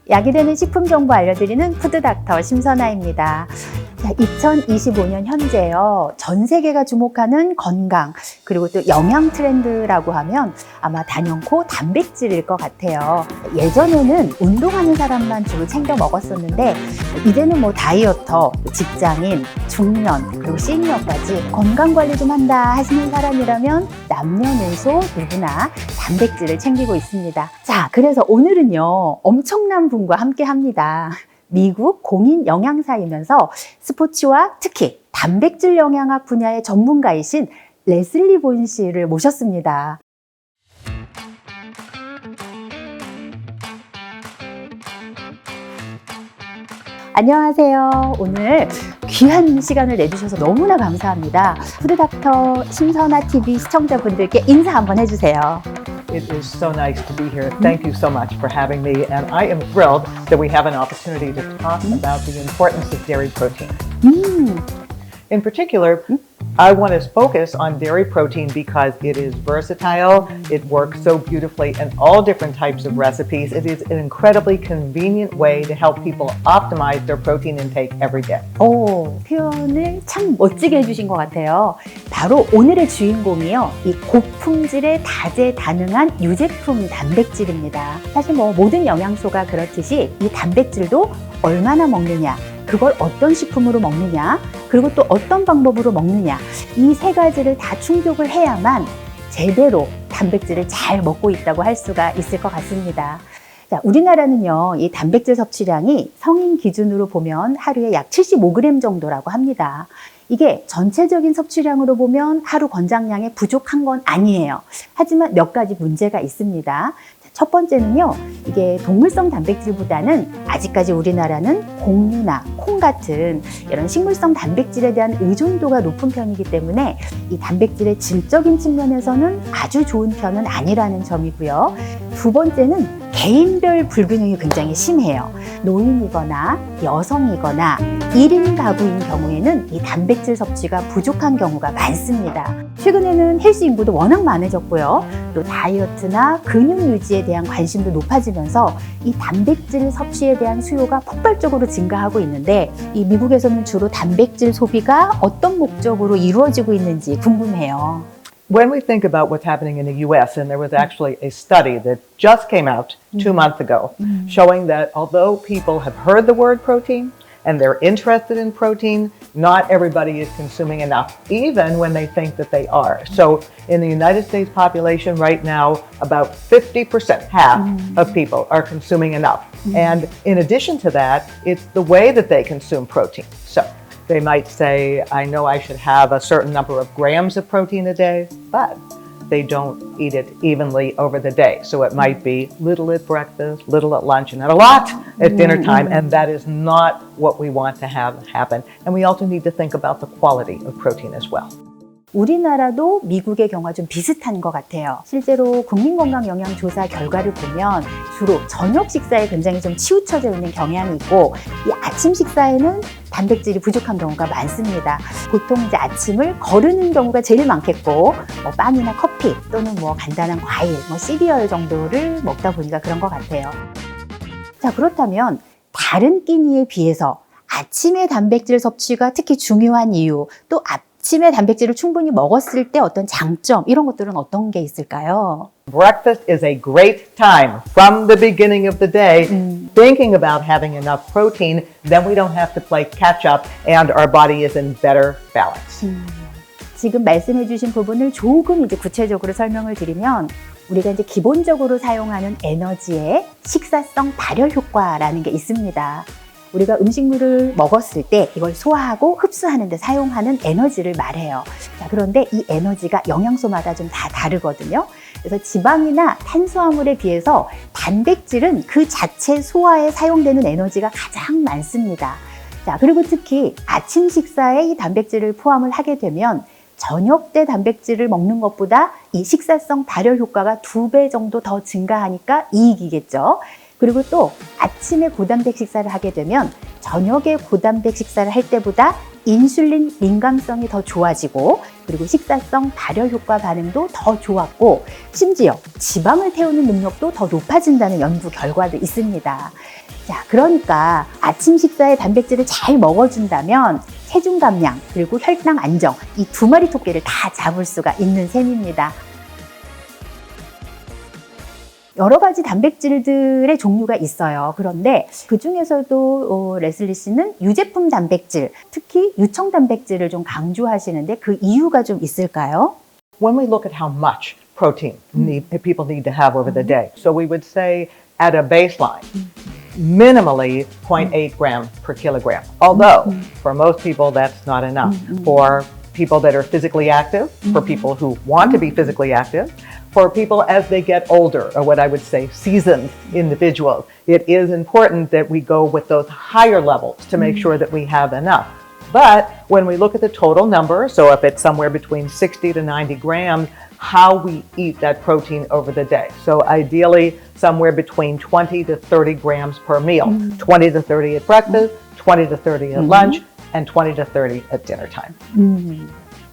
약이 되는 식품 정보 알려드리는 푸드닥터 심선아입니다. 2025년 현재요, 전 세계가 주목하는 건강 그리고 또 영양 트렌드라고 하면 아마 단연코 단백질일 것 같아요. 예전에는 운동하는 사람만 주로 챙겨 먹었었는데 이제는 뭐 다이어터, 직장인, 중년 그리고 시니어까지 건강관리 좀 한다 하시는 사람이라면 남녀노소 누구나 단백질을 챙기고 있습니다. 자, 그래서 오늘은요, 엄청난 분과 함께 합니다. 미국 공인 영양사이면서 스포츠와 특히 단백질 영양학 분야의 전문가이신 레슬리 본 씨를 모셨습니다. 안녕하세요. 오늘 귀한 시간을 내주셔서 너무나 감사합니다. 푸드닥터 심선아 TV 시청자분들께 인사 한번 해주세요. It is so nice to be here. Thank you so much for having me. And I am thrilled that we have an opportunity to talk about the importance of dairy protein. In particular, I want to focus on dairy protein because it is versatile. It works so beautifully in all different types of recipes. It is an incredibly convenient way to help people optimize their protein intake every day. 오, 표현을 참 멋지게 해주신 것 같아요. 바로 오늘의 주인공이요, 이 고품질의 다재다능한 유제품 단백질입니다. 사실 뭐 모든 영양소가 그렇듯이 이 단백질도 얼마나 먹느냐, 그걸 어떤 식품으로 먹느냐, 그리고 또 어떤 방법으로 먹느냐, 이 세 가지를 다 충족을 해야만 제대로 단백질을 잘 먹고 있다고 할 수가 있을 것 같습니다. 자, 우리나라는요, 이 단백질 섭취량이 성인 기준으로 보면 하루에 약 75g 정도라고 합니다. 이게 전체적인 섭취량으로 보면 하루 권장량에 부족한 건 아니에요. 하지만 몇 가지 문제가 있습니다. 첫 번째는요, 이게 동물성 단백질보다는 아직까지 우리나라는 곡류나 콩 같은 이런 식물성 단백질에 대한 의존도가 높은 편이기 때문에 이 단백질의 질적인 측면에서는 아주 좋은 편은 아니라는 점이고요. 두 번째는 개인별 불균형이 굉장히 심해요. 노인이거나 여성이거나 1인 가구인 경우에는 이 단백질 섭취가 부족한 경우가 많습니다. 최근에는 헬스 인구도 워낙 많아졌고요. 또 다이어트나 근육 유지에 대한 관심도 높아지면서 이 단백질 섭취에 대한 수요가 폭발적으로 증가하고 있는데, 이 미국에서는 주로 단백질 소비가 어떤 목적으로 이루어지고 있는지 궁금해요. When we think about what's happening in the US, and there was actually a study that just came out 2 months ago showing that although people have heard the word protein and they're interested in protein, not everybody is consuming enough, even when they think that they are. So in the United States population right now, about 50%, half of people are consuming enough. And in addition to that, it's the way that they consume protein. So they might say, I know I should have a certain number of grams of protein a day, but they don't eat it evenly over the day. So it might be little at breakfast, little at lunch, and then a lot at dinner time. And that is not what we want to have happen. And we also need to think about the quality of protein as well. 우리나라도 미국의 경우와 좀 비슷한 것 같아요. 실제로 국민건강영양조사 결과를 보면 주로 저녁 식사에 굉장히 좀 치우쳐져 있는 경향이 있고, 이 아침 식사에는 단백질이 부족한 경우가 많습니다. 보통 이제 아침을 거르는 경우가 제일 많겠고, 뭐 빵이나 커피 또는 뭐 간단한 과일, 뭐 시리얼 정도를 먹다 보니까 그런 것 같아요. 자, 그렇다면 다른 끼니에 비해서 아침의 단백질 섭취가 특히 중요한 이유, 또 아침에 단백질을 충분히 먹었을 때 어떤 장점, 이런 것들은 어떤 게 있을까요? Breakfast is a great time from the beginning of the day, thinking about having enough protein, then we don't have to play catch up and our body is in better balance. 지금 말씀해 주신 부분을 조금 이제 구체적으로 설명을 드리면, 우리가 이제 기본적으로 사용하는 에너지의 식사성 발열 효과라는 게 있습니다. 우리가 음식물을 먹었을 때 이걸 소화하고 흡수하는 데 사용하는 에너지를 말해요. 자, 그런데 이 에너지가 영양소마다 좀 다 다르거든요. 그래서 지방이나 탄수화물에 비해서 단백질은 그 자체 소화에 사용되는 에너지가 가장 많습니다. 자, 그리고 특히 아침 식사에 이 단백질을 포함을 하게 되면 저녁 때 단백질을 먹는 것보다 이 식사성 발열 효과가 2배 정도 더 증가하니까 이익이겠죠. 그리고 또 아침에 고단백 식사를 하게 되면 저녁에 고단백 식사를 할 때보다 인슐린 민감성이 더 좋아지고 그리고 식사성 발열 효과 반응도 더 좋았고 심지어 지방을 태우는 능력도 더 높아진다는 연구 결과도 있습니다. 자, 그러니까 아침 식사에 단백질을 잘 먹어준다면 체중 감량 그리고 혈당 안정 이 두 마리 토끼를 다 잡을 수가 있는 셈입니다. 여러 가지 단백질들의 종류가 있어요. 그런데 그 중에서도 레슬리 씨는 유제품 단백질, 특히 유청 단백질을 좀 강조하시는데 그 이유가 좀 있을까요? When we look at how much protein people need to have over the day, so we would say at a baseline, minimally 0.8 grams per kilogram. Although for most people that's not enough. For people that are physically active, for people who want to be physically active, for people as they get older, or what I would say seasoned individuals, it is important that we go with those higher levels to make sure that we have enough. But when we look at the total number, so if it's somewhere between 60 to 90 grams, how we eat that protein over the day. So ideally, somewhere between 20 to 30 grams per meal. 20 to 30 at breakfast, 20 to 30 at lunch, and 20 to 30 at dinner time.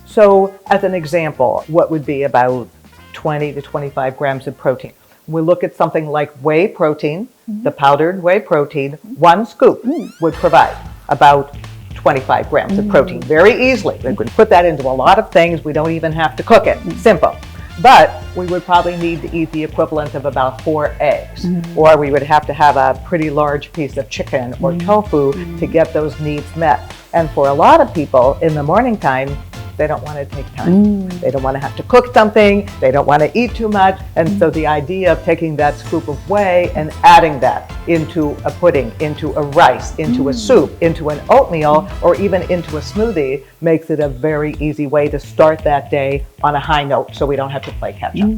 So as an example, what would be about 20 to 25 grams of protein? We look at something like whey protein, the powdered whey protein, one scoop would provide about 25 grams of protein very easily. We could put that into a lot of things. We don't even have to cook it. Simple. But we would probably need to eat the equivalent of about 4 eggs. Or we would have to have a pretty large piece of chicken or tofu to get those needs met. And for a lot of people in the morning time, they don't want to take time. They don't want to have to cook something. They don't want to eat too much. And so the idea of taking that scoop of whey and adding that into a pudding, into a rice, into a soup, into an oatmeal, or even into a smoothie makes it a very easy way to start that day on a high note so we don't have to play catch up.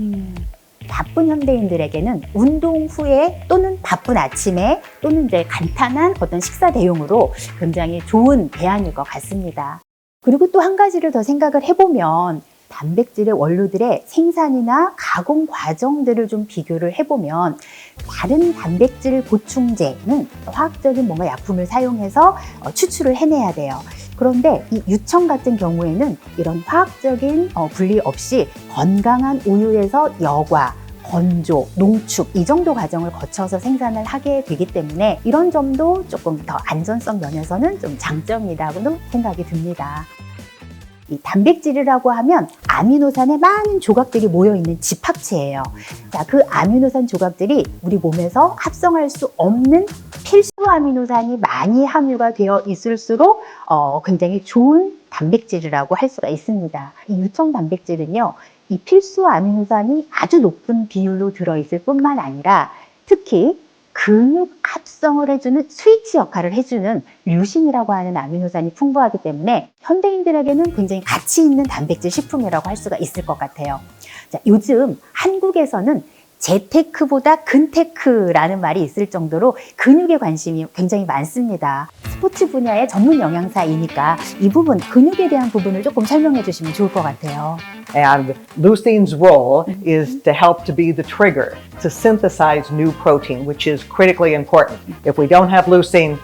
바쁜 현대인들에게는 운동 후에 또는 바쁜 아침에 또는 이제 간단한 어떤 식사 대용으로 굉장히 좋은 대안일 것 같습니다. 그리고 또 한 가지를 더 생각을 해보면 단백질의 원료들의 생산이나 가공 과정들을 좀 비교를 해보면 다른 단백질 보충제는 화학적인 뭔가 약품을 사용해서 추출을 해내야 돼요. 그런데 이 유청 같은 경우에는 이런 화학적인 분리 없이 건강한 우유에서 여과, 건조, 농축 이 정도 과정을 거쳐서 생산을 하게 되기 때문에 이런 점도 조금 더 안전성 면에서는 좀 장점이라고도 생각이 듭니다. 이 단백질이라고 하면 아미노산의 많은 조각들이 모여있는 집합체예요. 자, 그 아미노산 조각들이 우리 몸에서 합성할 수 없는 필수 아미노산이 많이 함유가 되어 있을수록 굉장히 좋은 단백질이라고 할 수가 있습니다. 이 유청 단백질은요, 이 필수 아미노산이 아주 높은 비율로 들어있을 뿐만 아니라 특히 근육 합성을 해주는 스위치 역할을 해주는 류신이라고 하는 아미노산이 풍부하기 때문에 현대인들에게는 굉장히 가치 있는 단백질 식품이라고 할 수가 있을 것 같아요. 자, 요즘 한국에서는 재테크보다 근테크라는 말이 있을 정도로 근육에 관심이 굉장히 많습니다. 스포츠 분야의 전문 영양사이니까 이 부분, 근육에 대한 부분을 조금 설명해 주시면 좋을 것 같아요. And leucine's role is to help to be the trigger to synthesize new protein, which is critically important. If we don't have leucine,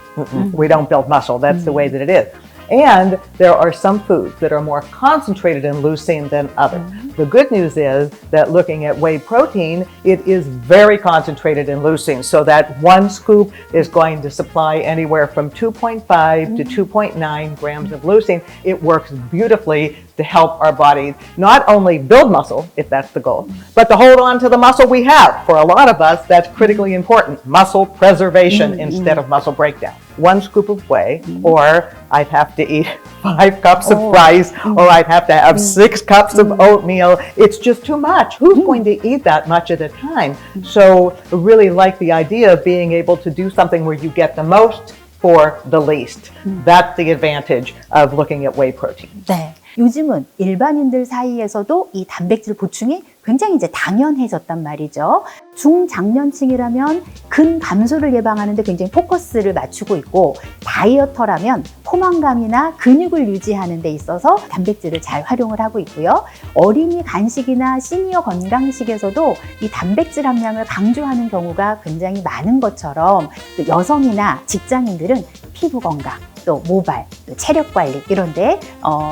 we don't build muscle. That's the way that it is. And there are some foods that are more concentrated in leucine than others. The good news is that looking at whey protein, it is very concentrated in leucine. So that one scoop is going to supply anywhere from 2.5 to 2.9 grams of leucine. It works beautifully to help our body not only build muscle, if that's the goal, but to hold on to the muscle we have. For a lot of us, that's critically important. Muscle preservation instead of muscle breakdown. One scoop of whey, or I'd have to eat 5 cups of rice, or I'd have to have 6 cups of oatmeal. It's just too much. Who's going to eat that much at a time? So I really like the idea of being able to do something where you get the most for the least. That's the advantage of looking at whey protein. 네. 요즘은 일반인들 사이에서도 이 단백질 보충이 굉장히 이제 당연해졌단 말이죠. 중장년층이라면 근 감소를 예방하는데 굉장히 포커스를 맞추고 있고, 다이어터라면 포만감이나 근육을 유지하는 데 있어서 단백질을 잘 활용을 하고 있고요. 어린이 간식이나 시니어 건강식에서도 이 단백질 함량을 강조하는 경우가 굉장히 많은 것처럼, 또 여성이나 직장인들은 피부 건강, 또 모발, 또 체력 관리 이런 데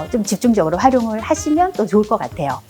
좀 집중적으로 활용을 하시면 또 좋을 것 같아요.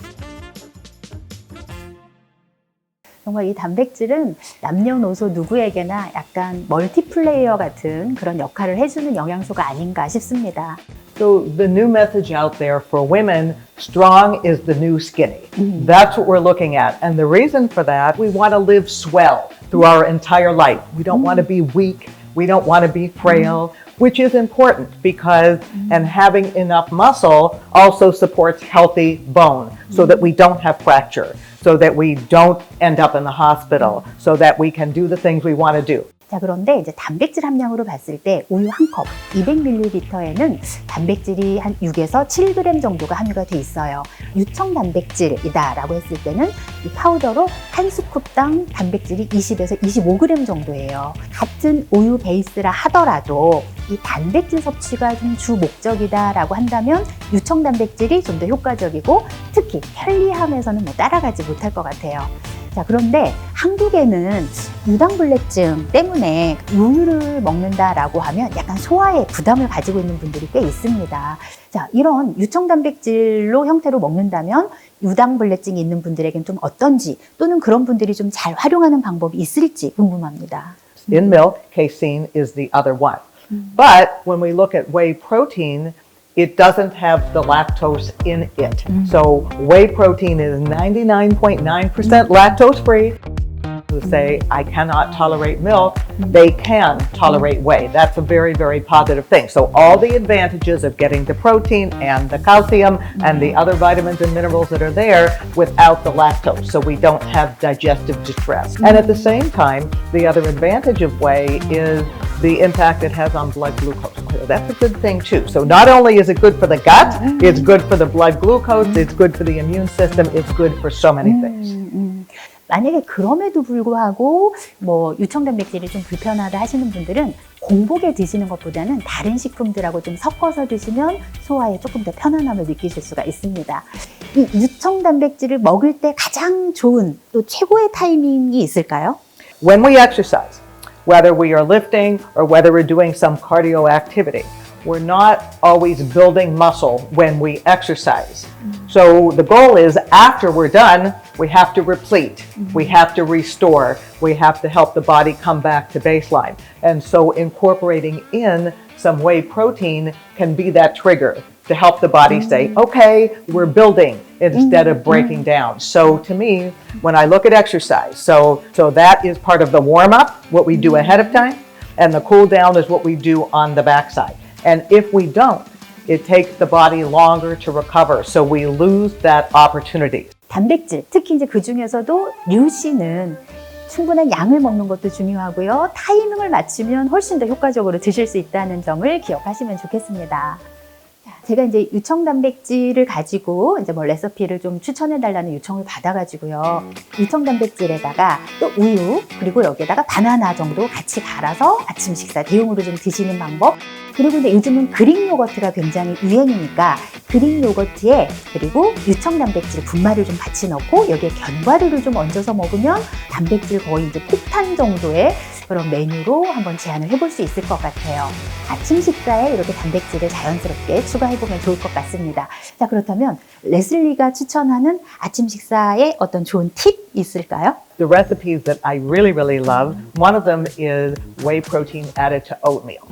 정말 이 단백질은 남녀노소 누구에게나 약간 멀티플레이어 같은 그런 역할을 해주는 영양소가 아닌가 싶습니다. So the new message out there for women, strong is the new skinny. That's what we're looking at. And the reason for that, we want to live swell through our entire life. We don't want to be weak. We don't want to be frail, which is important because, and having enough muscle also supports healthy bone so that we don't have fracture, so that we don't end up in the hospital, so that we can do the things we want to do. 자, 그런데 이제 단백질 함량으로 봤을 때 우유 한 컵 200ml에는 단백질이 한 6에서 7g 정도가 함유가 돼 있어요. 유청 단백질이다라고 했을 때는 이 파우더로 한 스쿱당 단백질이 20에서 25g 정도예요. 같은 우유 베이스라 하더라도 이 단백질 섭취가 좀 주 목적이다라고 한다면 유청 단백질이 좀 더 효과적이고, 특히 편리함에서는 뭐 따라가지 못할 것 같아요. 자, 그런데 한국에는 유당불내증 때문에 우유를 먹는다라고 하면 약간 소화에 부담을 가지고 있는 분들이 꽤 있습니다. 자, 이런 유청단백질로 형태로 먹는다면 유당불내증이 있는 분들에겐 좀 어떤지, 또는 그런 분들이 좀 잘 활용하는 방법이 있을지 궁금합니다. In milk, casein is the other one. But when we look at whey protein, it doesn't have the lactose in it. So whey protein is 99.9% lactose free. Who say, I cannot tolerate milk, they can tolerate whey. That's a very, very positive thing. So all the advantages of getting the protein and the calcium and the other vitamins and minerals that are there without the lactose, so we don't have digestive distress. And at the same time, the other advantage of whey is the impact it has on blood glucose. That's a good thing too. So not only is it good for the gut, it's good for the blood glucose, it's good for the immune system, it's good for so many things. 만약에 그럼에도 불구하고 뭐 유청 단백질이 좀 불편하다 하시는 분들은 공복에 드시는 것보다는 다른 식품들하고 좀 섞어서 드시면 소화에 조금 더 편안함을 느끼실 수가 있습니다. 이 유청 단백질을 먹을 때 가장 좋은, 또 최고의 타이밍이 있을까요? When we exercise, whether we are lifting or whether we're doing some cardio activity, we're not always building muscle when we exercise. So the goal is after we're done, we have to replete, we have to restore, we have to help the body come back to baseline. And so incorporating in some whey protein can be that trigger to help the body say, okay, we're building instead of breaking down. So to me, when I look at exercise, so that is part of the warm up, what we do ahead of time, and the cool down is what we do on the backside. And if we don't, it takes the body longer to recover, so we lose that opportunity. 단백질, 특히 이제 그 중에서도 류씨는 충분한 양을 먹는 것도 중요하고요. 타이밍을 맞추면 훨씬 더 효과적으로 드실 수 있다는 점을 기억하시면 좋겠습니다. 제가 이제 유청 단백질을 가지고 이제 뭐 레시피를 좀 추천해 달라는 요청을 받아가지고요. 유청 단백질에다가 또 우유, 그리고 여기에다가 바나나 정도 같이 갈아서 아침 식사 대용으로 좀 드시는 방법. 그리고 근데 요즘은 그릭 요거트가 굉장히 유행이니까 그릭 요거트에 그리고 유청 단백질 분말을 좀 같이 넣고 여기에 견과류를 좀 얹어서 먹으면 단백질 거의 이제 폭탄 정도의 그런 메뉴로 한번 제안을 해볼 수 있을 것 같아요. 아침 식사에 이렇게 단백질을 자연스럽게 추가해보면 좋을 것 같습니다. 자, 그렇다면 레슬리가 추천하는 아침 식사에 어떤 좋은 팁 있을까요? The recipes that I really, really love, one of them is whey protein added to oatmeal.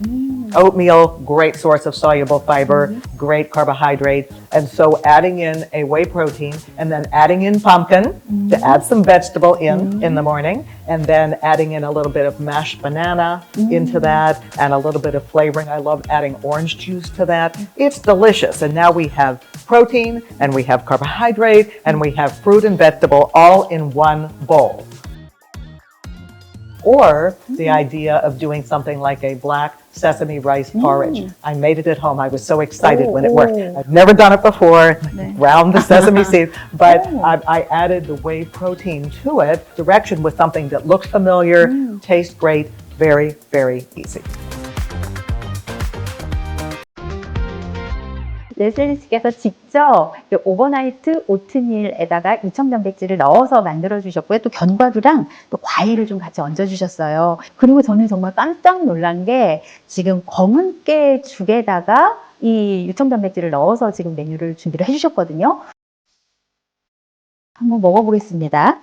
Oatmeal, great source of soluble fiber, great carbohydrate. And so adding in a whey protein and then adding in pumpkin to add some vegetable in the morning, and then adding in a little bit of mashed banana into that and a little bit of flavoring. I love adding orange juice to that. It's delicious. And now we have protein and we have carbohydrate and we have fruit and vegetable all in one bowl. or the idea of doing something like a black sesame rice porridge. I made it at home. I was so excited when it worked. I've never done it before, ground the sesame seeds, but I added the whey protein to it. Direction was something that looks familiar, tastes great, very, very easy. 레슬리 씨께서 직접 오버나이트 오트밀에다가 유청 단백질을 넣어서 만들어 주셨고요. 또 견과류랑 또 과일을 좀 같이 얹어 주셨어요. 그리고 저는 정말 깜짝 놀란 게 지금 검은 깨 죽에다가 이 유청 단백질을 넣어서 지금 메뉴를 준비를 해 주셨거든요. 한번 먹어보겠습니다.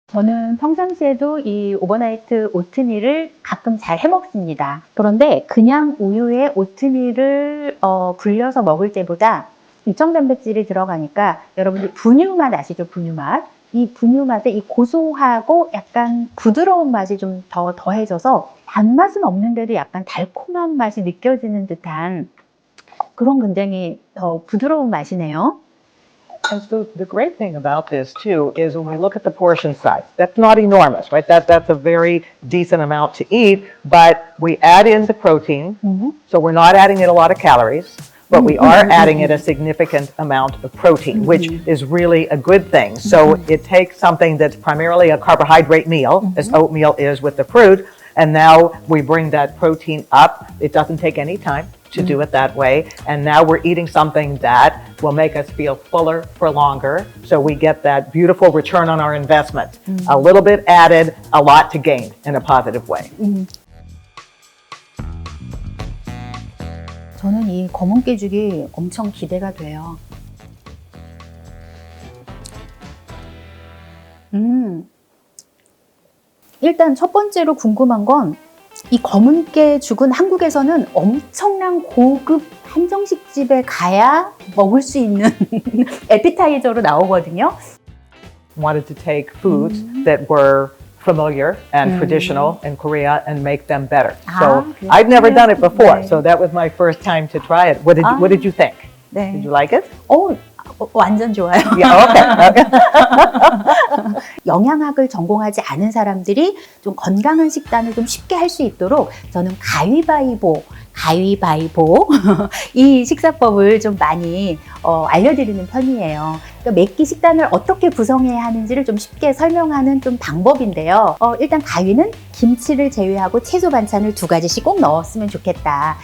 저는 평상시에도 이 오버나이트 오트밀을 가끔 잘 해 먹습니다. 그런데 그냥 우유에 오트밀을 굴려서 먹을 때보다 유청 단백질이 들어가니까 여러분들 분유 맛 아시죠? 분유 맛. 이 분유 맛에 이 고소하고 약간 부드러운 맛이 좀 더 더해져서 단맛은 없는데도 약간 달콤한 맛이 느껴지는 듯한 그런 굉장히 더 부드러운 맛이네요. And so the great thing about this too is when we look at the portion size, that's not enormous, right? That's a very decent amount to eat, but we add in the protein, so we're not adding in a lot of calories, but we are adding in a significant amount of protein, which is really a good thing. So it takes something that's primarily a carbohydrate meal, as oatmeal is with the fruit, and now we bring that protein up. It doesn't take any time to do it that way. And now we're eating something that will make us feel fuller for longer. So we get that beautiful return on our investment. A little bit added, a lot to gain in a positive way. 저는 이 검은 깨죽이 엄청 기대가 돼요. 일단 첫 번째로 궁금한 건 이 검은 깨죽은 한국에서는 엄청난 고급 한정식 집에 가야 먹을 수 있는 에피타이저로 나오거든요. Wanted to take foods that were familiar and traditional in Korea and make them better. So I'd never done it before, so that was my first time to try it. What did you think? 네. Did you like it? 완전 좋아요. Yeah, okay. 영양학을 전공하지 않은 사람들이 좀 건강한 식단을 좀 쉽게 할 수 있도록 저는 가위바위보 이 식사법을 좀 많이 알려드리는 편이에요. 그러니까 매끼 식단을 어떻게 구성해야 하는지를 좀 쉽게 설명하는 좀 방법인데요. 일단 가위는 김치를 제외하고 채소 반찬을 2가지씩 꼭 넣었으면 좋겠다.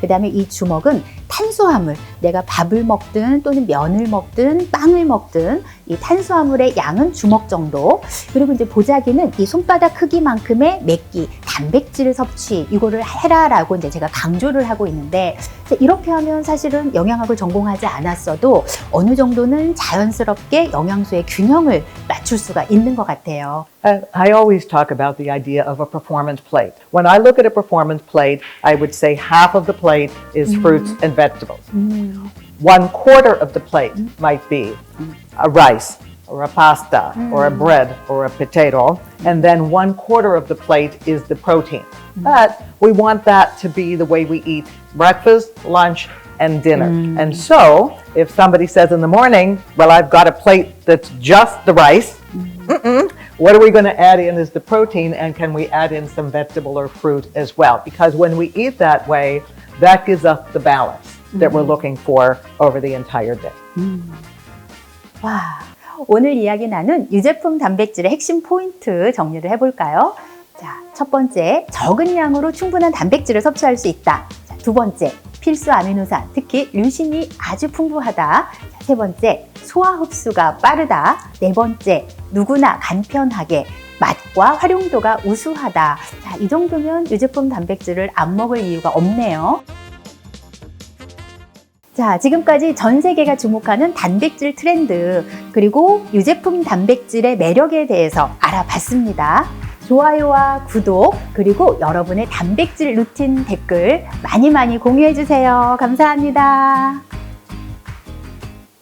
그 다음에 이 주먹은 탄수화물, 내가 밥을 먹든 또는 면을 먹든 빵을 먹든 이 탄수화물의 양은 주먹 정도. 그리고 이제 보자기는 이 손바닥 크기만큼의 매끼, 단백질 섭취 이거를 해라라고 이제 제가 강조를 하고 있는데 이렇게 하면 사실은 영양학을 전공하지 않았어도 어느 정도는 자연스럽게 영양소의 균형을 맞출 수가 있는 것 같아요. I always talk about the idea of a performance plate. When I look at a performance plate, I would say half of the plate is fruits and vegetables. 1/4 of the plate might be a rice or a pasta or a bread or a potato, and then 1/4 of the plate is the protein. But we want that to be the way we eat breakfast, lunch, and dinner. And so if somebody says in the morning, well, I've got a plate that's just the rice, what are we going to add in is the protein, and can we add in some vegetable or fruit as well? Because when we eat that way, that gives us the balance that we're looking for over the entire day. 와, 오늘 이야기 나눈 유제품 단백질의 핵심 포인트 정리를 해볼까요? 자, 첫 번째, 적은 양으로 충분한 단백질을 섭취할 수 있다. 자, 두 번째, 필수 아미노산, 특히 류신이 아주 풍부하다. 자, 세 번째, 소화 흡수가 빠르다. 네 번째, 누구나 간편하게 맛과 활용도가 우수하다. 자, 이 정도면 유제품 단백질을 안 먹을 이유가 없네요. 자, 지금까지 전 세계가 주목하는 단백질 트렌드, 그리고 유제품 단백질의 매력에 대해서 알아봤습니다. 좋아요와 구독, 그리고 여러분의 단백질 루틴 댓글 많이 공유해주세요. 감사합니다.